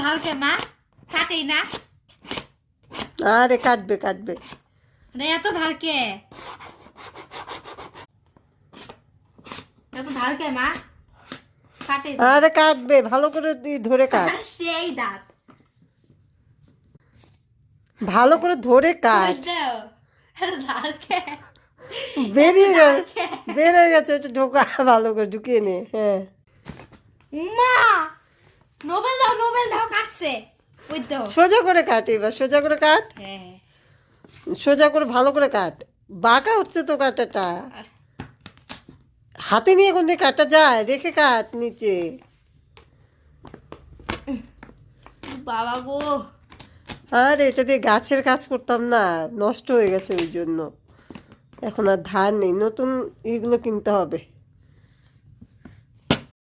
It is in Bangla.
ধারকে মা কাটেই না। আরে কাটবে কাটবে। এত ধারকে মা কাটে। আরে কাটবে, ভালো করে ধরে কাট। সেই দাঁত ভালো করে ধরে কাট। ধারকে বেরিয়ে গেছে, ওটা ঢোকা, ভালো করে ঢুকিয়ে নে। হ্যাঁ মা নোবেল দাও কাটছে। ওই তো সোজা করে কাট, এবার সোজা করে কাট, হ্যাঁ সোজা করে ভালো করে কাট। বাঁকা হচ্ছে তো কাটাটা, হাতে নিয়ে কোন দিকে কাটা যায়, রেখে কাট নিচে। বাবা গো, আর এটা দিয়ে গাছের কাজ করতাম না, নষ্ট হয়ে গেছে, ওই জন্য এখন আর ধার নেই, নতুন এগুলো কিনতে হবে।